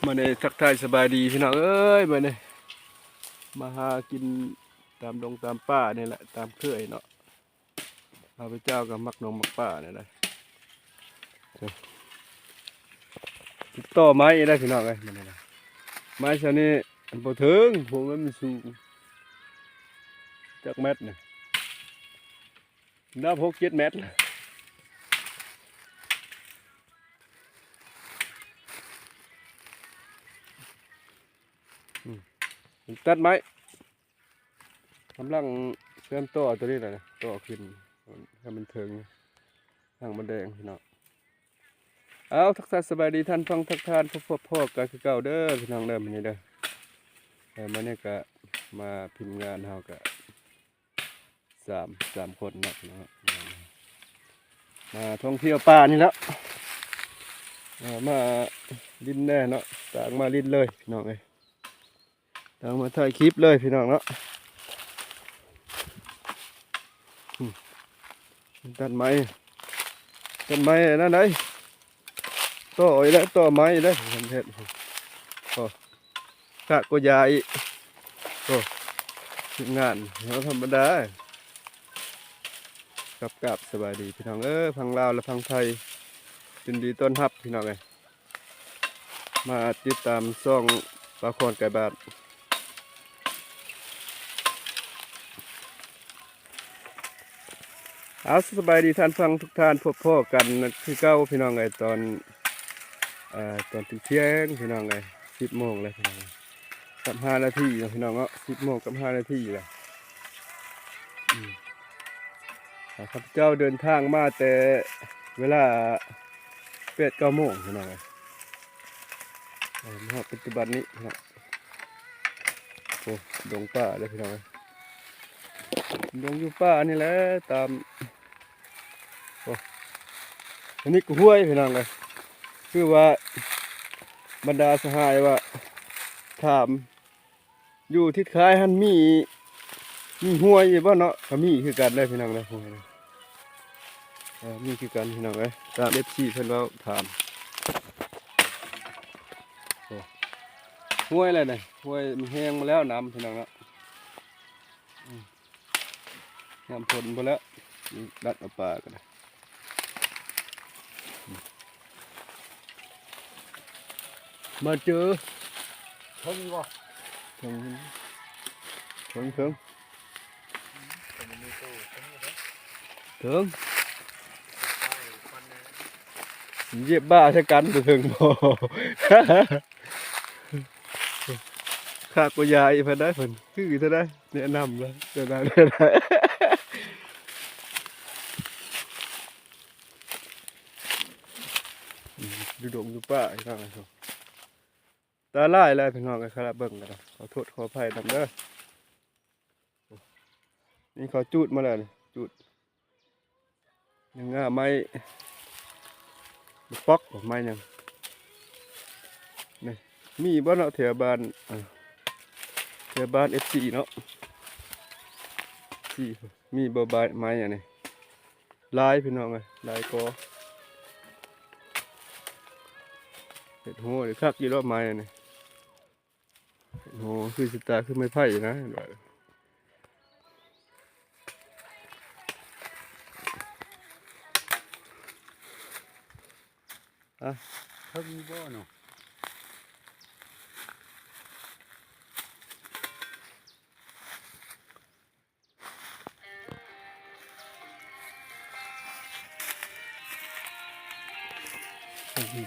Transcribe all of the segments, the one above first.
มาในทักทายสบายดีพี่น้องเอ้ยมาเนี่ยมาหากินตามดงตามป่าเนี่ยแหละตามเคยเนาะข้าพเจ้ากับมักนงมักป่าเนี่ยนะติดต่อไม้ได้พี่น้องเลยมันเนี่ยนะไม้ชนิดอันโปถึงพวกมันสูงจากเม็ดเนี่ยนับ6-7 เมตรตัดไม้กำลังเชื่อมต่อตัวนี้เลยนะต่อขึ้นให้มันถึงทางมันแดงพี่น้องเอาทักทายสบายดีท่านฟังทักทานพ่อกันคือเก่าเด้อพี่น้องเด้อมันนี่เด้อมาเนี่ยก็มาพิมพ์งานเฮาก็สามคนนะมาท่องเที่ยวป่านี่แล้วมาลิ้นแน่เนาะต่างมาลิ้นเลยพี่น้องเอ้ยต่างมาถ่ายคลิปเลยพี่น้องเนาะต้นไม้นั่นไหนต่ออีแล้วต่อไม้ได้เห็นเห็ดกะก็ยายงานเราธรรมดากับสบายดีพี่น้องพังลาวและพังไทยยินดีต้อนรับพี่น้องเลยมาติดตามช่องปลาคอนไก่บาทเอาสบายดีท่านฟังทุกท่านพบพ่อกันคือเก้าพี่น้องเลยตอนเที่ยงพี่น้องเลย10 โมงเลยพี่น้องกับ5 นาทีพี่น้องเนาะ10 โมงกับ5 นาทีเลยข้าพเจ้าเดินทางมาแต่เวลา8-9 โมงพี่น้องเลยมาปัจจุบันนี้นะโอ้ดงป่าเลยพี่น้องเลยดงอยู่ป่านี่แหละตามอันนี้ก็ห้วยพี่น้องเลยคือว่าบรรดาสหายว่าถามอยู่ทิศคล้ายหันมีห้วยอยู่บ้านเนาะก็มีคือกันได้พี่น้องเลยห้วยมีคือกันพี่น้องเลยตามFCเพิ่นว่าถามห้วยอะไรเนี่ยห้วยมันแห้งมาแล้วน้ำพี่น้องเนาะน้ำฝนไปแล้วดัดเอาปลากันนะมาเจอถึงบ่ถึงเหยียบบ้าใช่กันถึงบ่ข้าก็ยายเพิ่นได้เพิ่นคือเท่าได้แนะนำเลยเท่าได้ดูดงดูป้าอีกครั้งนะครับตาไล่แล้วพี่น้องกันครับเบิ่งกันนะขอโทษขออภัยนำเด้อนี่เขาจูดมาแล้วจูดยังง่าไม้ป๊อกไม้ยังนี่มีบ้านเราแถวบ้านFC เนาะที่มีบ่ใบไม้อย่างนี้ลายพี่น้องเลยลายก็เห็ดหัวหรือคักยี่รอบไม้เนี่ยโอ้คือสตาคือไม่ไผ่นะเขามีบ่เนาะ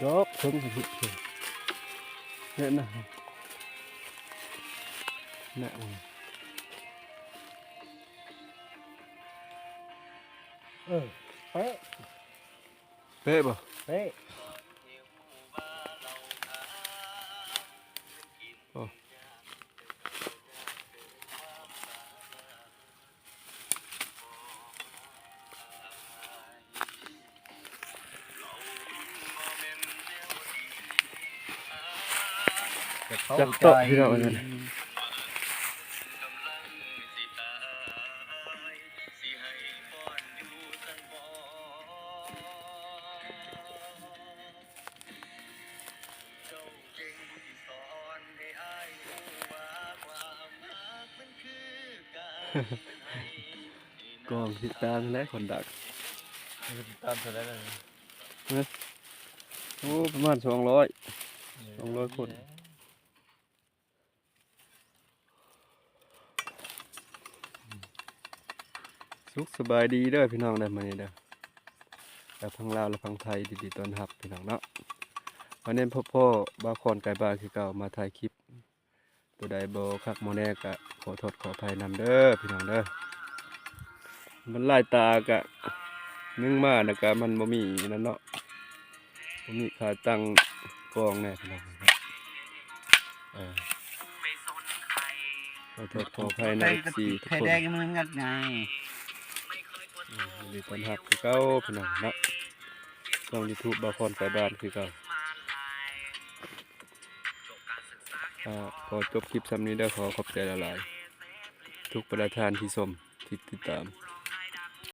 ดอกเพิ่งหิบเนี่ยนะเนี่ยเป๊ะป่ะเป๊ะจับโตะพี่น้องเลย กองติดตามและคนดัก ตามเท่าไหร่แล้ว โอ้ประมาณ200 คน สุขสบายดีเด้อพี่น้องเด้อมื้อนี้เด้อแต่พังลาวและพังไทยดีๆต้อนรับพี่น้องเนาะวันนี้พ่อบาคอนไก่บาคือเก่ามาถ่ายคลิปตัวใดบ่คักบ่แน่ก็ขอโทษขออภัยนำเด้อพี่น้องเด้อมันลายตากะนึ่งมาแล้วก็มันบ่มีนั่นเนาะบ่มีขาตั้งกองแน่พี่น้องครับขอโทษขออภัยในสี่ทุก ไข่ คน แดงมันงัดไง ยินดีต้อนรับคือเก่าพี่น้องเนาะช่อง YouTube บาคอนไก่บ้านคือเก่าขอจบคลิปซ้ำนี้เด้อขอขอบใจหลายๆทุกประธานที่ชมที่ติดตาม